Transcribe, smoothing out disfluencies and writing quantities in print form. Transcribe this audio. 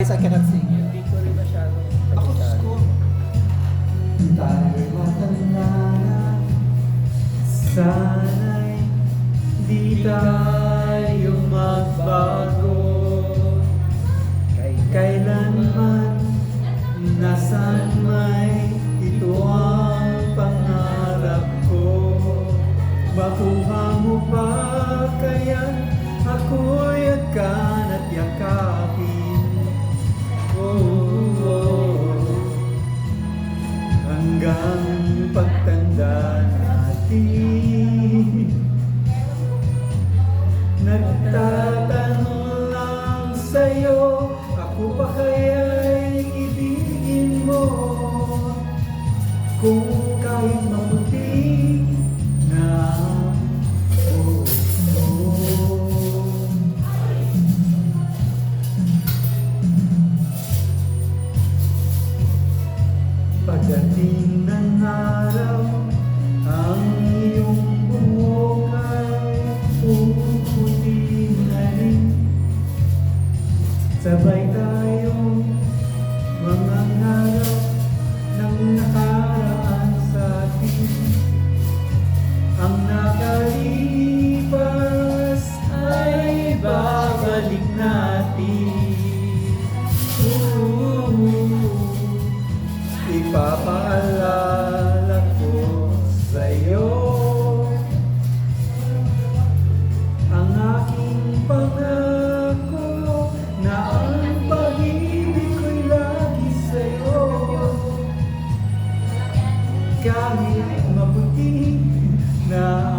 I cannot sing. Hindi ko rin masyadong Ako, Diyos ko. Tayo'y matanda na, sana'y di tayo magbago. Kailanman, nasan may ito ang pangarap ko. Makuha mo ba kaya ako'y agkan at yakapin? Hanggang pagtanda natin, nagtatanong lang sa'yo, ako pa kaya'y ibigin mo? Kung kahit mabuti na pagdating ng araw, ang iyong buhok ay puputi na rin. Sabay tayong mangangarap ng nakaraan sa atin. Ang nakalipas ay babalik natin. Ipapaalala ko sa'yo ang aking pangako na ang pag-ibig ko'y lagi sa'yo. Kahit mabuti na